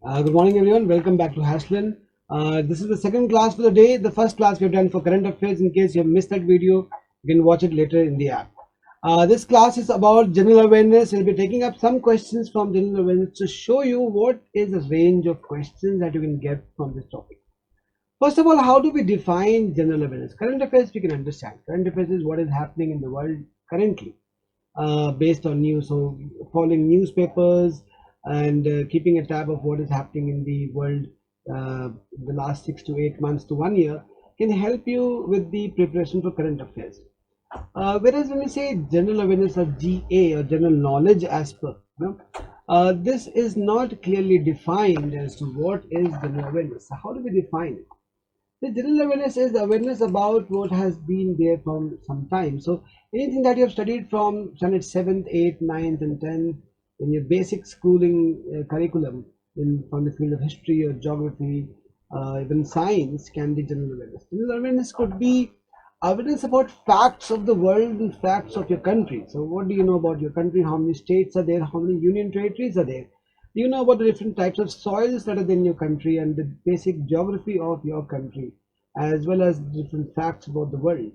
Good morning, everyone. Welcome back to HashLearn. This is the second class for the day. The first class we've done for current affairs. In case you have missed that video, you can watch it later in the app. This class is about general awareness. We'll be taking up some questions from general awareness to show you what is the range of questions that you can get from this topic. First of all, how do we define general awareness? Current affairs we can understand. Current affairs is what is happening in the world currently, based on news. So following newspapers and keeping a tab of what is happening in the world the last 6 to 8 months to 1 year can help you with the preparation for current affairs. Whereas when we say general awareness or GA or general knowledge as per, this is not clearly defined as to what is general awareness. So how do we define it? The general awareness is the awareness about what has been there from some time. So anything that you have studied from standard 7th, 8th, 9th and 10th in your basic schooling curriculum from the field of history or geography, even science can be general awareness. General awareness could be awareness about facts of the world and facts of your country. So what do you know about your country? How many states are there? How mmany union territories are there? Do you know about the different types of soils that are in your country and the basic geography of your country, as well as different facts about the world?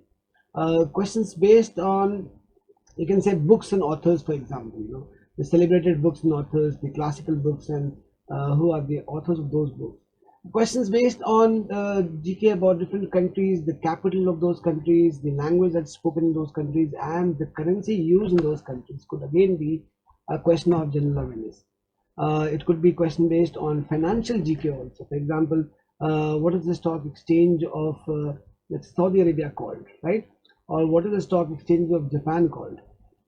Questions based on, you can say, books and authors, for example, the celebrated books and authors, the classical books, and who are the authors of those books. Questions based on GK about different countries, the capital of those countries, the language that's spoken in those countries, and the currency used in those countries could again be a question of general awareness. It could be question based on financial GK also. For example, what is the stock exchange of Saudi Arabia called, right? Or what is the stock exchange of Japan called?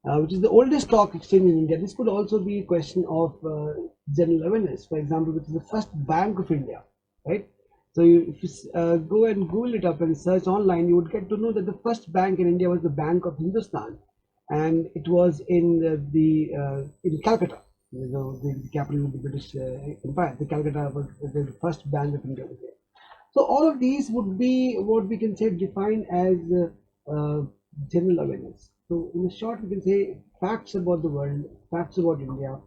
Which is the oldest stock exchange in India. This could also be a question of general awareness. For example, which is the first bank of India, right? So if you go and Google it up and search online, you would get to know that the first bank in India was the Bank of Hindustan, and it was in in Calcutta, the capital of the British Empire. The Calcutta was the first bank of India was there. So all of these would be what we can say defined as general awareness. So in short, we can say facts about the world, facts about India,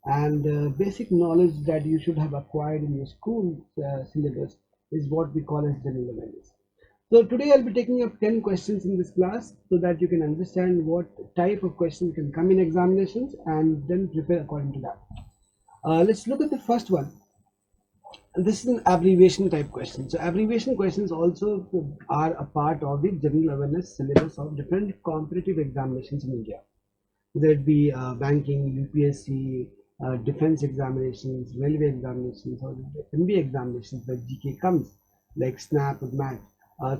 and basic knowledge that you should have acquired in your school syllabus is what we call as general awareness. So today I'll be taking up 10 questions in this class so that you can understand what type of questions can come in examinations and then prepare according to that. Let's look at the first one. This is an abbreviation type question. So abbreviation questions also are a part of the general awareness syllabus of different competitive examinations in India, whether it be banking, UPSC, defense examinations, railway examinations, or MBA examinations where GK comes, like SNAP or MAT.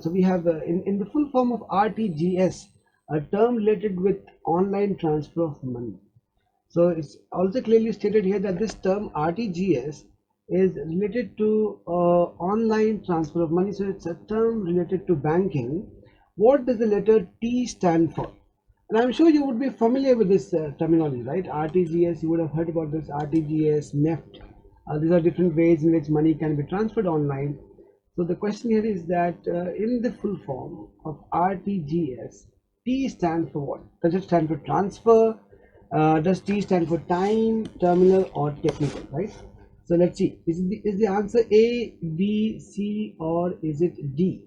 So we have in the full form of RTGS, a term related with online transfer of money. So it's also clearly stated here that this term RTGS is related to online transfer of money. So it's a term related to banking. What does the letter T stand for? And I'm sure you would be familiar with this terminology, right? RTGS, you would have heard about this RTGS, NEFT. These are different ways in which money can be transferred online. So the question here is that in the full form of RTGS, T stands for what? Does it stand for transfer? Does T stand for time, terminal, or technical, right? So let's see. Is the answer A, B, C, or is it D?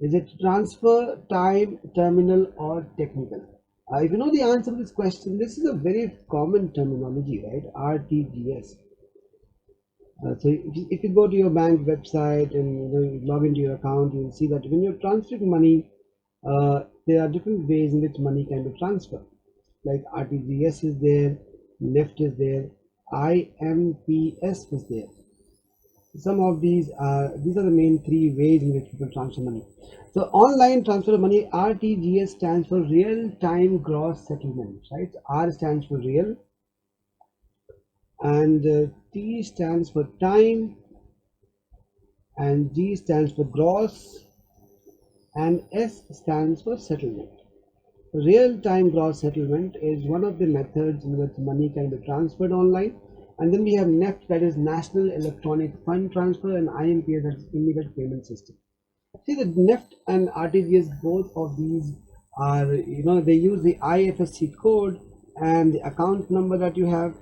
Is it transfer, time, terminal, or technical? If you know the answer to this question, this is a very common terminology, right? RTGS. So if you go to your bank website and you log into your account, you will see that when you're transferring money, there are different ways in which money can be transferred. Like RTGS is there, NEFT is there, IMPS is there. Some of these are the main three ways in which people transfer money. So online transfer of money, RTGS stands for real time gross settlement, right? R stands for real, and T stands for time, and G stands for gross, and S stands for settlement. Real time gross settlement is one of the methods in which money can be transferred online. And then we have NEFT, that is National Electronic Fund Transfer, and IMPS, that is Immediate Payment System. See, the NEFT and RTGS, both of these are, they use the IFSC code and the account number that you have.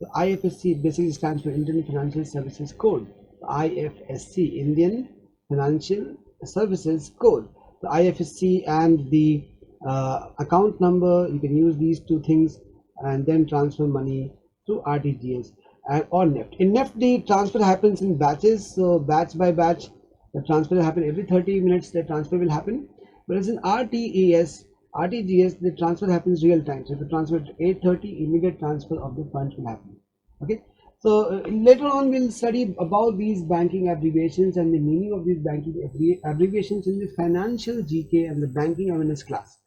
The IFSC basically stands for Indian Financial Services Code. The IFSC, Indian Financial Services Code. The IFSC and the account number, you can use these two things and then transfer money through RTGS or NEFT. In NEFT, the transfer happens in batches, so batch by batch, the transfer will happen every 30 minutes, the transfer will happen. Whereas in RTGS, the transfer happens real time. So if you transfer at 8:30, immediate transfer of the funds will happen. Okay. So later on we'll study about these banking abbreviations and the meaning of these banking abbreviations in the financial GK and the banking awareness class.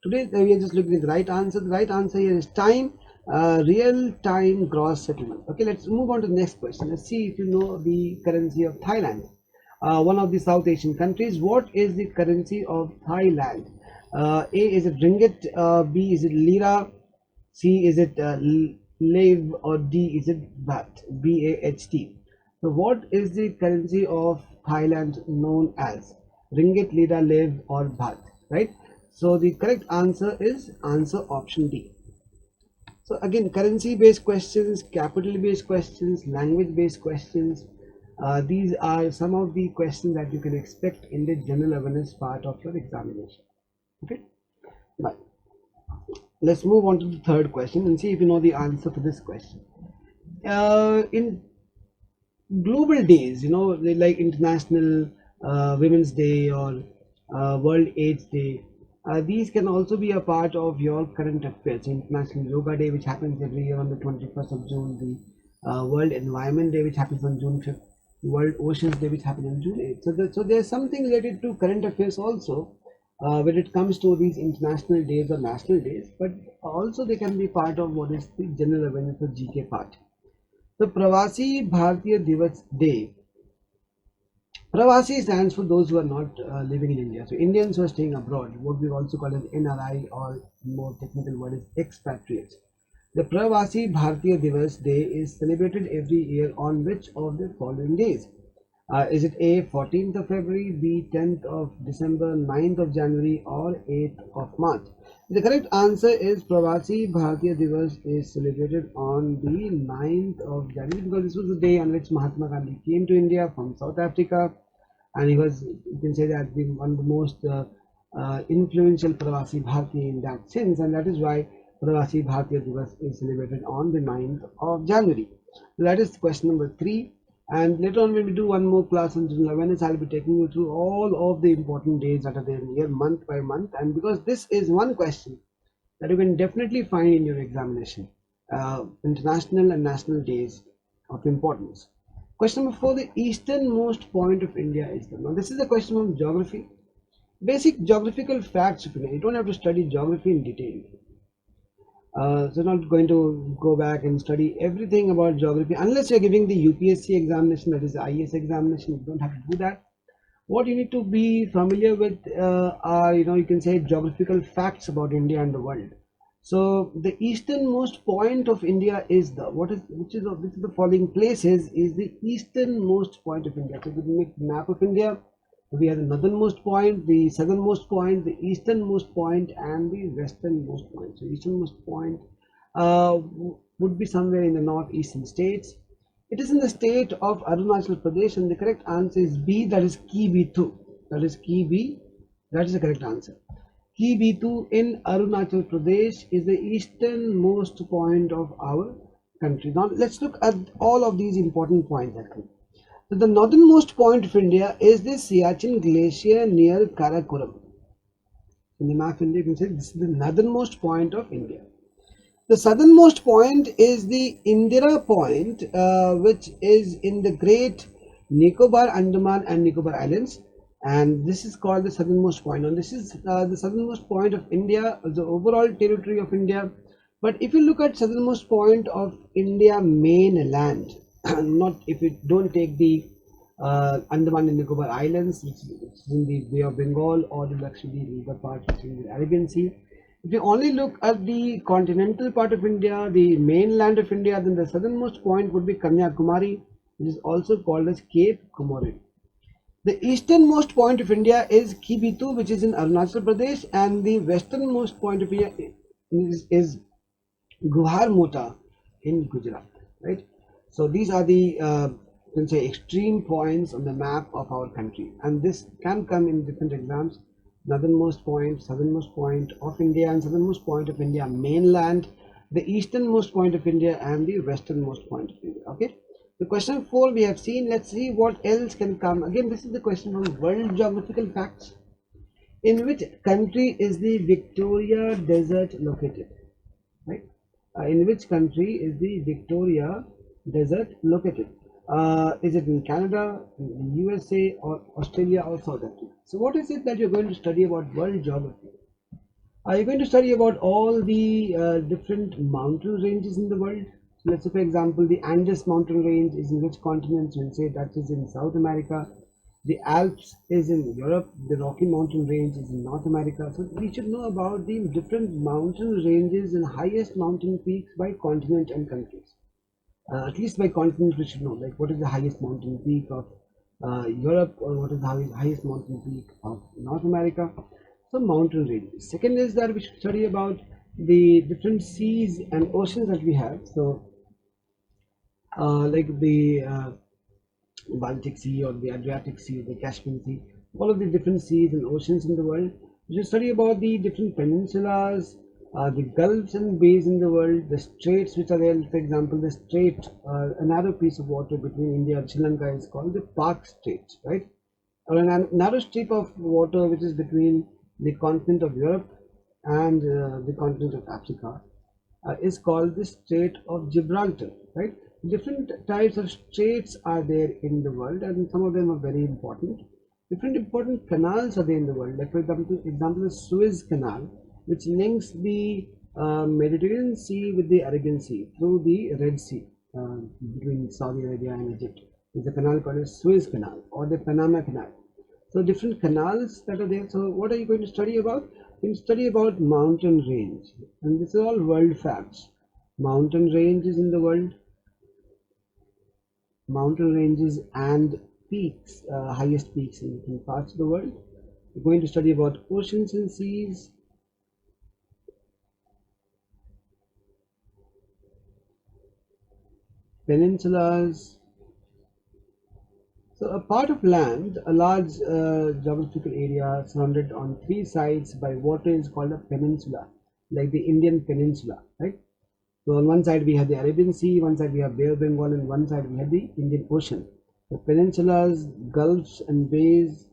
Today we are just looking at the right answer. The right answer here is time, real-time gross settlement. Okay, let's move on to the next question. Let's see if you know the currency of Thailand, one of the South Asian countries. What is the currency of Thailand? A, is it ringgit? B, is it lira? C, is it lev? Or D, is it baht? BAHT. So what is the currency of Thailand known as? Ringgit, lira, lev, or baht, right? So the correct answer is answer option D. So again, currency based questions, capital based questions, language based questions, these are some of the questions that you can expect in the general awareness part of your examination. Okay, now let's move on to the third question and see if you know the answer for this question. In global days, you know, like International Women's Day or World AIDS Day, these can also be a part of your current affairs. International Yoga Day, which happens every year on the 21st of June, the World Environment Day, which happens on June 5th, World Oceans Day, which happens on June 8th. So there's something related to current affairs also when it comes to these international days or national days, but also they can be part of what is the general awareness or GK part. The Pravasi Bharatiya Divas Day. Pravasi stands for those who are not living in India. So Indians who are staying abroad, what we also call as NRI, or more technical word is expatriates. The Pravasi Bharatiya Divas Day is celebrated every year on which of the following days? Is it A, 14th of February, B, 10th of December, 9th of January, or 8th of March? The correct answer is Pravasi Bharatiya Divas is celebrated on the 9th of January, because this was the day on which Mahatma Gandhi came to India from South Africa, and he was, you can say that, one of the most influential Pravasi Bharatiya in that sense, and that is why Pravasi Bharatiya Divas is celebrated on the 9th of January. So that is question number 3. And later on, when we do one more class on general awareness, I'll be taking you through all of the important days that are there in the year, month by month. And because this is one question that you can definitely find in your examination, international and national days of importance. Question number 4, the easternmost point of India is the. Now, this is a question of geography, basic geographical facts of India. You don't have to study geography in detail. So not going to go back and study everything about geography unless you're giving the UPSC examination, that is the IAS examination. You don't have to do that. What you need to be familiar with are, you can say, geographical facts about India and the world. So the easternmost point of India is the, which is the following places is the easternmost point of India. So we make the map of India. We have the northernmost point, the southernmost point, the easternmost point, and the westernmost point. So easternmost point would be somewhere in the northeastern states. It is in the state of Arunachal Pradesh, and the correct answer is B, that is Ki Bitu. That is Ki B. That is the correct answer. Ki Bitu in Arunachal Pradesh is the easternmost point of our country. Now let's look at all of these important points. So the northernmost point of India is the Siachen Glacier near Karakoram. In the map of India, you can say this is the northernmost point of India. The southernmost point is the Indira Point, which is in the Great Nicobar, Andaman and Nicobar Islands, and this is called the southernmost point. And this is the southernmost point of India, the overall territory of India. But if you look at southernmost point of India mainland, not if you don't take the Andaman and Nicobar Islands, which is in the Bay of Bengal, or the Lakshadweep river part, which is in the Arabian Sea. If you only look at the continental part of India, the mainland of India, then the southernmost point would be Kanyakumari, which is also called as Cape Comorin. The easternmost point of India is Ki Bitu, which is in Arunachal Pradesh, and the westernmost point of India is Guhar Mota, in Gujarat, right? So these are the you can say extreme points on the map of our country, and this can come in different exams. Northernmost point, southernmost point of India, and southernmost point of India mainland, the easternmost point of India, and the westernmost point of India. Okay. The question 4 we have seen. Let's see what else can come. Again, this is the question from world geographical facts. In which country is the Victoria Desert located? Right? In which country is the Victoria Desert located? Is it in Canada, in the USA, or Australia, or South Africa? So, what is it that you're going to study about world geography? Are you going to study about all the different mountain ranges in the world? So let's say, for example, the Andes mountain range is in which continent? We'll say that is in South America. The Alps is in Europe. The Rocky Mountain range is in North America. So we should know about the different mountain ranges and highest mountain peaks by continent and countries. At least by continent we should know, like what is the highest mountain peak of Europe, or what is the highest mountain peak of North America. So mountain ranges. Second is that we should study about the different seas and oceans that we have. So like the Baltic Sea, or the Adriatic Sea, the Caspian Sea, all of the different seas and oceans in the world. We should study about the different peninsulas, the gulfs and bays in the world, the straits which are there. For example, the strait, a narrow piece of water between India and Sri Lanka is called the Park Strait, right? Or a narrow strip of water which is between the continent of Europe and the continent of Africa is called the Strait of Gibraltar, right? Different types of straits are there in the world, and some of them are very important. Different important canals are there in the world, like for example, the Suez Canal, which links the Mediterranean Sea with the Arabian Sea through the Red Sea between Saudi Arabia and Egypt. There's a canal called the Suez Canal or the Panama Canal. So different canals that are there. So what are you going to study about? You can study about mountain range, and this is all world facts. Mountain ranges in the world, mountain ranges and peaks, highest peaks in different parts of the world. We're going to study about oceans and seas, peninsulas. So a part of land, a large geographical area surrounded on 3 sides by water is called a peninsula, like the Indian peninsula, right? So on one side we have the Arabian Sea, one side we have Bay of Bengal, and one side we have the Indian Ocean. The peninsulas, gulfs and bays.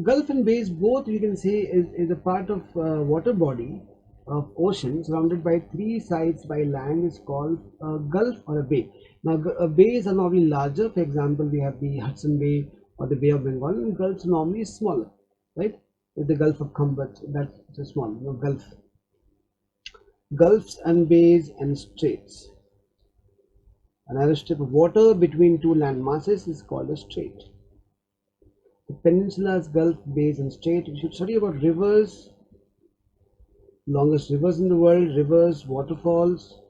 Gulf and bays both we can say is a part of water body of ocean surrounded by 3 sides by land is called a gulf or a bay. Now bays are normally larger. For example, we have the Hudson Bay or the Bay of Bengal, and gulfs normally smaller, right? With the Gulf of Khambat, that's a small, gulf. Gulfs and bays and straits. A narrow strip of water between 2 land masses is called a strait. The peninsulas, gulf, bays and strait. We should study about rivers, longest rivers in the world, rivers, waterfalls,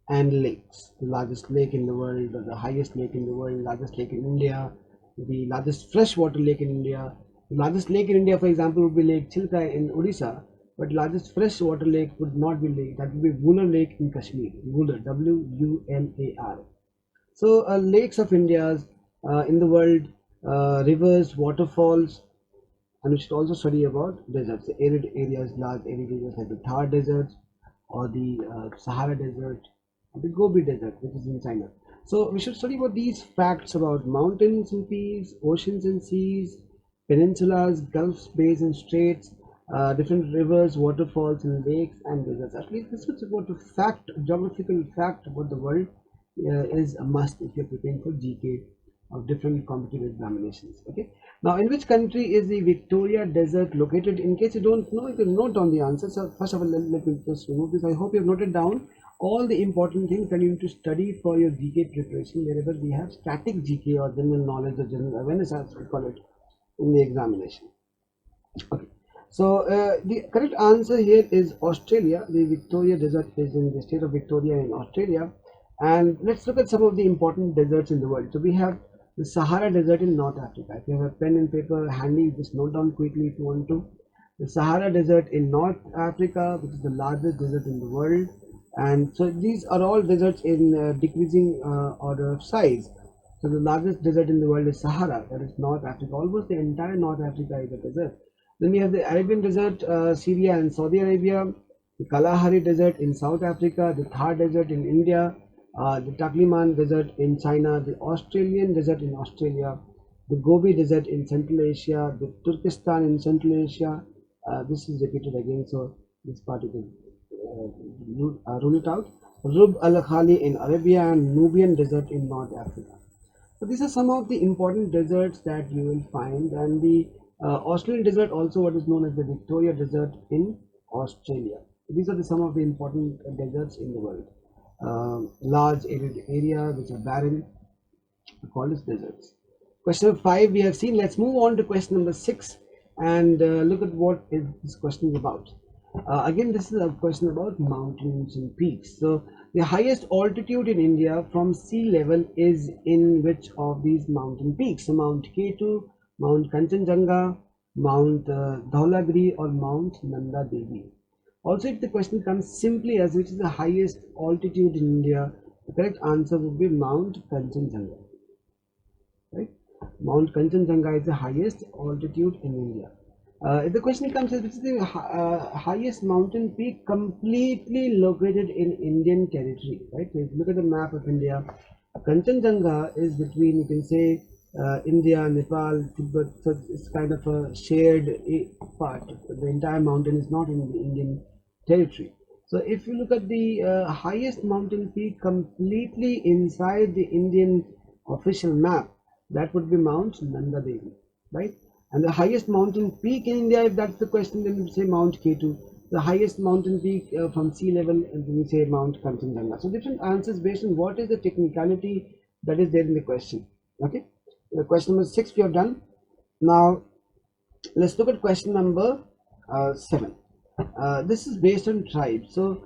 and lakes. The largest lake in the world, or the highest lake in the world, largest lake in India, the largest freshwater lake in India. The largest lake in India, for example, would be Lake Chilka in Odisha, but largest freshwater lake would not be lake. That would be Wular Lake in Kashmir. Wular, W-U-L-A-R. So lakes of India's in the world, rivers, waterfalls, and we should also study about deserts, the arid areas, large arid areas like the Thar Desert or the Sahara Desert, or the Gobi Desert, which is in China. So we should study about these facts about mountains and peaks, oceans and seas, peninsulas, gulfs, bays and straits, different rivers, waterfalls and lakes and deserts. At least this is about a fact, a geographical fact about the world is a must if you're preparing for GK of different competitive examinations. Okay. Now, in which country is the Victoria Desert located? In case you don't know, you can note down the answer. So first of all, let me just remove this. I hope you have noted down all the important things that you need to study for your GK preparation wherever we have static GK or general knowledge or general awareness, as we call it, in the examination. Okay. So the correct answer here is Australia. The Victoria Desert is in the state of Victoria in Australia. And let's look at some of the important deserts in the world. So we have The Sahara Desert in North Africa. If you have a pen and paper handy, just note down quickly if you want to. The Sahara Desert in North Africa, which is the largest desert in the world. And so these are all deserts in decreasing order of size. So the largest desert in the world is Sahara, that is North Africa. Almost the entire North Africa is a desert. Then we have the Arabian Desert, Syria and Saudi Arabia, the Kalahari Desert in South Africa, the Thar Desert in India, the Taklamakan Desert in China, the Australian Desert in Australia, the Gobi Desert in Central Asia, the Turkestan in Central Asia. This is repeated again, so this part you can rule it out. Rub al Khali in Arabia and Nubian Desert in North Africa. So these are some of the important deserts that you will find, and the Australian desert, also what is known as the Victoria Desert in Australia. These are some of the important deserts in the world. Large arid area which are barren are called as deserts. Question number 5 we have seen. Let's move on to question number 6 and look at what is this question is about. Again, this is a question about mountains and peaks. So the highest altitude in India from sea level is in which of these mountain peaks? So Mount K2, Mount Kanchenjunga, Mount Dhaulagiri, or Mount Nanda Devi. Also, if the question comes simply as which is the highest altitude in India, the correct answer would be Mount Kanchenjunga. Right? Mount Kanchenjunga is the highest altitude in India. If the question comes as which is the highest mountain peak completely located in Indian territory, right? So if you look at the map of India, Kanchenjunga is between, you can say, India, Nepal, Tibet, so it's kind of a shared part. The entire mountain is not in the Indian territory. So if you look at the highest mountain peak completely inside the Indian official map, that would be Mount Nanda Devi, right? And the highest mountain peak in India, if that's the question, then we say Mount K2. The highest mountain peak from sea level, and then we say Mount Kanchenjunga. So different answers based on what is the technicality that is there in the question. Okay. The question number 6 we have done. Now let's look at question number 7. This is based on tribes. So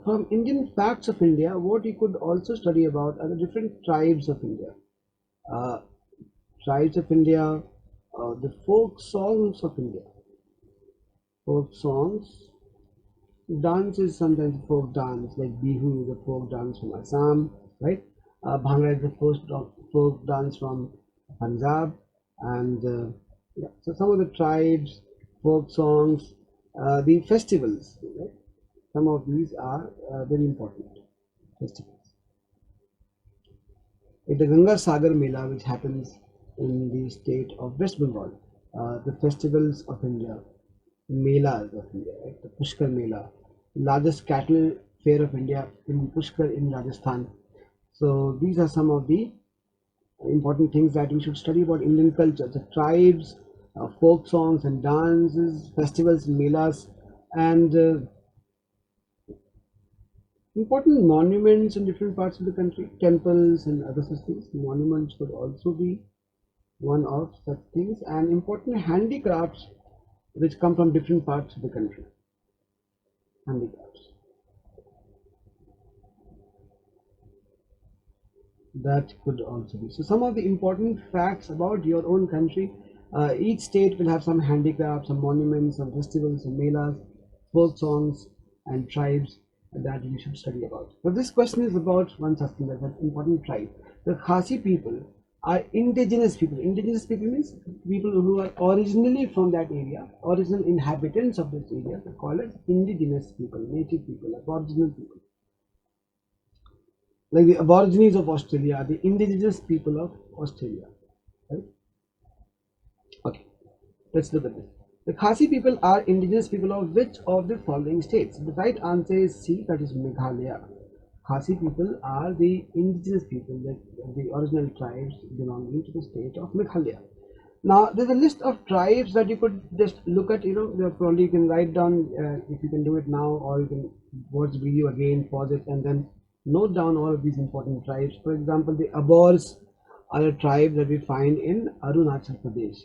from Indian facts of India, what you could also study about are the different tribes of India. Tribes of India, the folk songs of India. Folk songs, dance is sometimes folk dance, like Bihu, the folk dance from Assam, right? Bhangra is the first folk dance from Punjab, and yeah, so some of the tribes, folk songs, the festivals, right? Some of these are very important festivals. Like the Ganga Sagar Mela, which happens in the state of West Bengal, the festivals of India, Melas of India, right? The Pushkar Mela, largest cattle fair of India in Pushkar in Rajasthan. So these are some of the important things that we should study about Indian culture. The tribes, folk songs and dances, festivals, melas, and important monuments in different parts of the country, temples and other such things. Monuments could also be one of such things, and important handicrafts which come from different parts of the country. Handicrafts. That could also be. So some of the important facts about your own country. Each state will have some handicrafts, some monuments, some festivals, some melas, folk songs, and tribes that we should study about. But this question is about one such thing, an important tribe. The Khasi people are indigenous people. Indigenous people means people who are originally from that area, original inhabitants of this area. They call it indigenous people, native people, aboriginal people. Like the Aborigines of Australia are the indigenous people of Australia. Right? Okay, let's look at this. The Khasi people are indigenous people of which of the following states? The right answer is C, that is Meghalaya. Khasi people are the indigenous people, the original tribes belonging to the state of Meghalaya. Now, there's a list of tribes that you could just look at. Probably you can write down if you can do it now, or you can watch the video again, pause it, and then note down all of these important tribes. For example, the Abors are a tribe that we find in Arunachal Pradesh.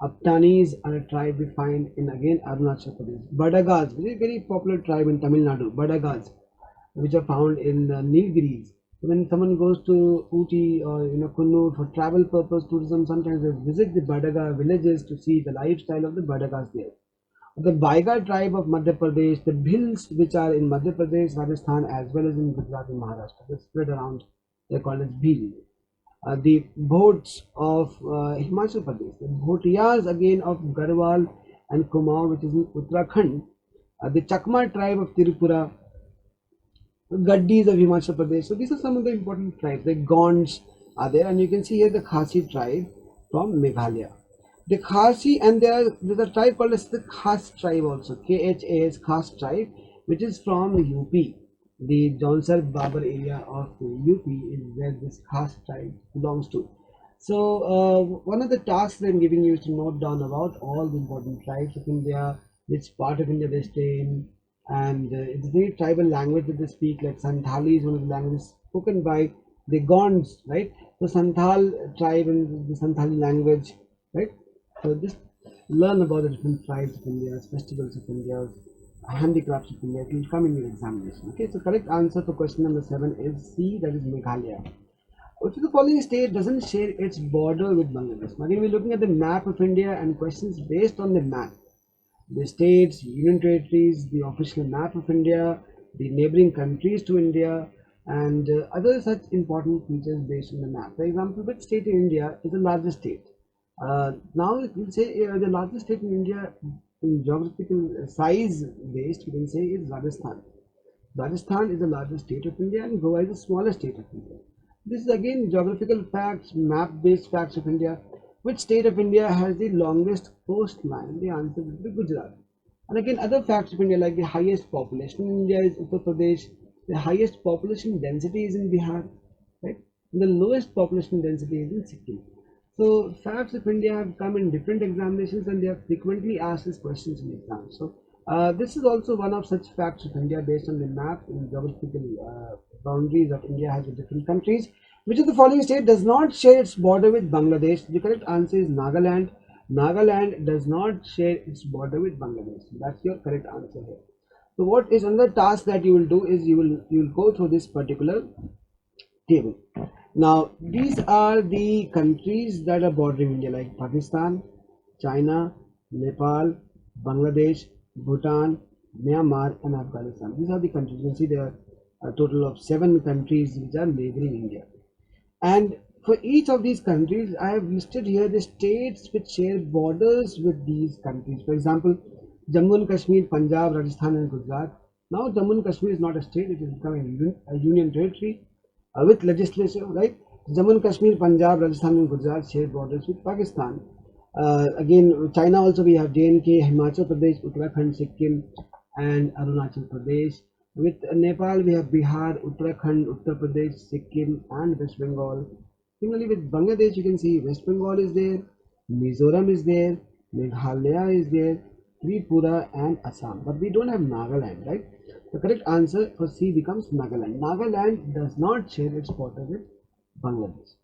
Aptanis are a tribe we find in again Arunachal Pradesh. Badagas, very very popular tribe in Tamil Nadu. Badagas, which are found in the Nilgiris. When someone goes to Ooty or Kunnur for travel purpose tourism, sometimes they visit the Badaga villages to see the lifestyle of the Badagas there. The Baiga tribe of Madhya Pradesh, the Bhils which are in Madhya Pradesh, Rajasthan as well as in Gujarat and Maharashtra, they spread around. They're called as Bhil. The Bhots of Himachal Pradesh, the Bhotiyas again of Garhwal and Kumaon, which is in Uttarakhand, the Chakma tribe of Tirupura, Gaddis of Himachal Pradesh. So these are some of the important tribes. The Gonds are there, and you can see here the Khasi tribe from Meghalaya. The Khasi, and there's a tribe called as the Khas tribe also, Khas, Khas tribe, which is from UP. The Jaunsar Babar area of UP is where this Khas tribe belongs to. So one of the tasks I'm giving you is to note down about all the important tribes of India, which part of India they stay in, and it's a very tribal language that they speak. Like Santhali is one of the languages spoken by the Gonds, right? So Santhal tribe and the Santhali language, right? So just learn about the different tribes of India, festivals of India, handicrafts of India. It will come in your examination. Okay, so correct answer for question number 7 is C, that is Meghalaya. Which of the following state doesn't share its border with Bangladesh? Now, again, we're looking at the map of India and questions based on the map. The states, union territories, the official map of India, the neighboring countries to India, and other such important features based on the map. For example, which state in India is the largest state? Now, we'll say the largest state in India in geographical size based, we can say is Rajasthan. Rajasthan is the largest state of India and Goa is the smallest state of India. This is again geographical facts, map-based facts of India. Which state of India has the longest coastline? The answer will be Gujarat. And again, other facts of India like the highest population in India is Uttar Pradesh, the highest population density is in Bihar, right? And the lowest population density is in Sikkim. So facts of India have come in different examinations and they are frequently asked as questions in exams. So this is also one of such facts of India based on the map and geographical boundaries that India has with different countries. Which of the following state does not share its border with Bangladesh? The correct answer is Nagaland. Nagaland does not share its border with Bangladesh. That's your correct answer here. So what is another task that you will do is you will go through this particular table. Now these are the countries that are bordering India, like Pakistan, China, Nepal, Bangladesh, Bhutan, Myanmar and Afghanistan. These are the countries. You can see there are a total of 7 countries which are neighboring India. And for each of these countries, I have listed here the states which share borders with these countries. For example, Jammu and Kashmir, Punjab, Rajasthan and Gujarat. Now Jammu and Kashmir is not a state, it is becoming a union territory with legislature, right? Jammu and Kashmir, Punjab, Rajasthan and Gujarat share borders with Pakistan. Again, China also we have JNK, Himachal Pradesh, Uttarakhand, Sikkim and Arunachal Pradesh. With Nepal we have Bihar, Uttarakhand, Uttar Pradesh, Sikkim and West Bengal. Similarly with Bangladesh you can see West Bengal is there, Mizoram is there, Meghalaya is there, Tripura and Assam. But we don't have Nagaland, right? The correct answer for C becomes Nagaland. Nagaland does not share its border with Bangladesh.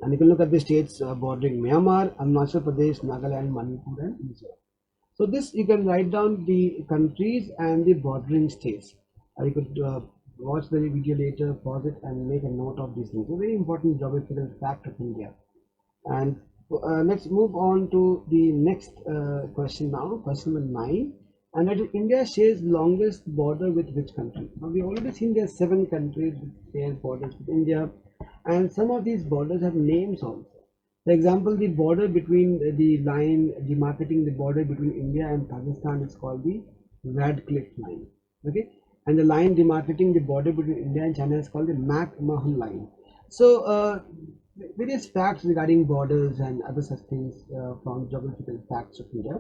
And you can look at the states bordering Myanmar, Arunachal Pradesh, Nagaland, Manipur and Mizoram. So this you can write down the countries and the bordering states. You could watch the video later, pause it and make a note of these things. A very important geographical fact of India. And let's move on to the next question now, question number 9. And that is India shares longest border with which country? Now we already seen there are 7 countries which share borders with India, and some of these borders have names also. For example, the border between the line demarcating the border between India and Pakistan is called the Radcliffe line. Okay, and the line demarcating the border between India and China is called the McMahon line. So various facts regarding borders and other such things from geographical facts of India.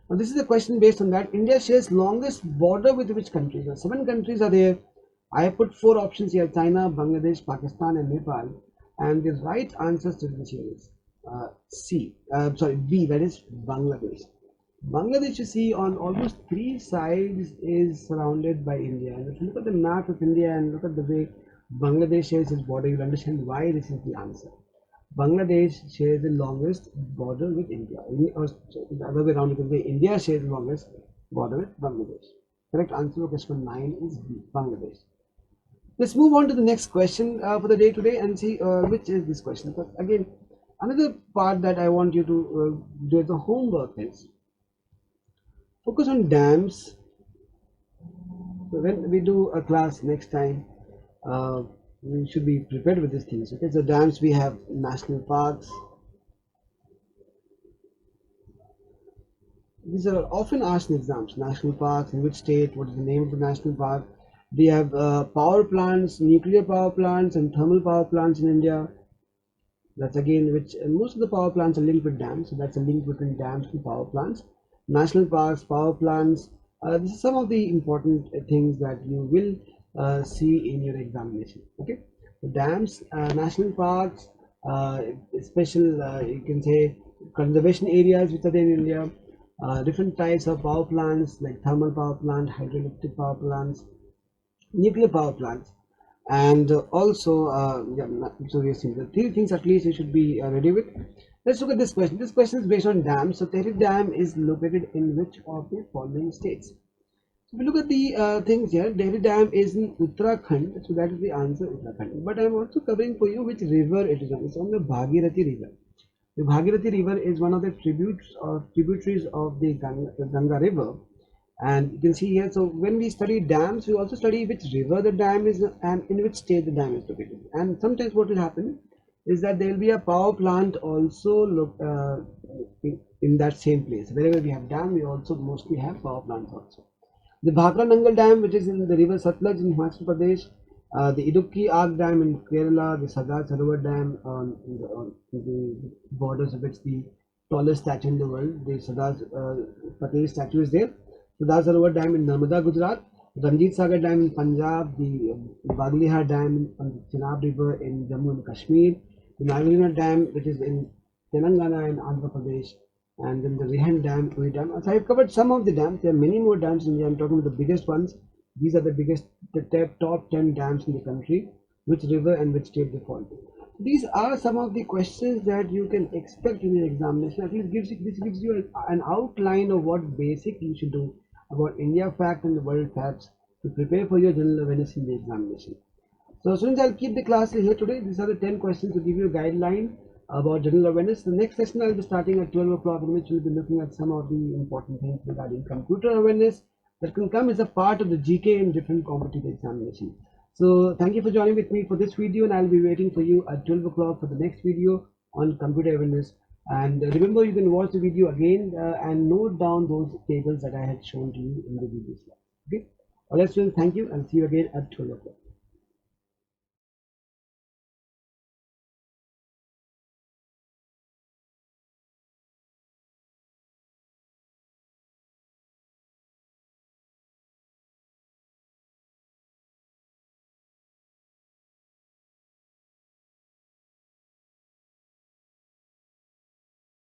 Now this is a question based on that. India shares longest border with which countries? 7 countries are there. I have put 4 options here: China, Bangladesh, Pakistan and Nepal. And the right answer to this here is B, that is Bangladesh. Bangladesh, you see, on almost 3 sides is surrounded by India. And if you look at the map of India and look at the way Bangladesh shares its border, you'll understand why this is the answer. Bangladesh shares the longest border with India. Or the other way around, you can say India shares the longest border with Bangladesh. Correct answer for question 9 is B, Bangladesh. Let's move on to the next question for the day today and see which is this question. Because again, another part that I want you to do as a homework is focus on dams. So when we do a class next time, we should be prepared with these things. Okay, so dams, we have national parks. These are often asked in exams. National parks, in which state, what is the name of the national park. We have power plants, nuclear power plants and thermal power plants in India. That's again which most of the power plants are linked with dams. So that's a link between dams and power plants. National parks, power plants. This is some of the important things that you will see in your examination. Okay, so dams, national parks, special you can say conservation areas which are there in India. Different types of power plants like thermal power plant, hydroelectric power plants, nuclear power plants, and also yeah, so we see the three things at least you should be ready with. Let's look at this question. This question is based on dams. So Tehri Dam is located in which of the following states? So if you look at the things here, Tehri Dam is in Uttarakhand, so that is the answer, Uttarakhand. But I am also covering for you which river it is on. It's on the Bhagirathi river. The Bhagirathi river is one of the tributaries of the Ganga river, and you can see here. So when we study dams, we also study which river the dam is and in which state the dam is located. And sometimes what will happen is that there will be a power plant also in that same place. Wherever we have dam, we also mostly have power plants also. The Bhakra Nangal Dam, which is in the river Satluj in Himachal Pradesh, the Idukki Arc Dam in Kerala, the Sardar Sarovar Dam on the borders of which the tallest statue in the world, the Sardar Patel statue is there. Sardar Sarovar Dam in Narmada, Gujarat, Ranjit Sagar Dam in Punjab, the Baglihar Dam on the Chenab River in Jammu and Kashmir, the Nagarjuna Dam which is in Telangana and Andhra Pradesh, and then the Rihan Dam, Uri Dam. So I have covered some of the dams. There are many more dams in India. I'm talking about the biggest ones. These are the biggest, the top 10 dams in the country. Which river and which state they fall to. These are some of the questions that you can expect in your examination. At least this gives you an outline of what basic you should do about India fact and the world facts to prepare for your general awareness in the examination. So students, I'll keep the class here today. These are the 10 questions to give you a guideline about general awareness. The next session I'll be starting at 12 o'clock, in which we'll be looking at some of the important things regarding computer awareness that can come as a part of the GK in different competitive examinations. So thank you for joining with me for this video, and I'll be waiting for you at 12 o'clock for the next video on computer awareness. And remember, you can watch the video again and note down those tables that I had shown to you in the video slide. Okay. All right, students, thank you, and see you again at 12 o'clock.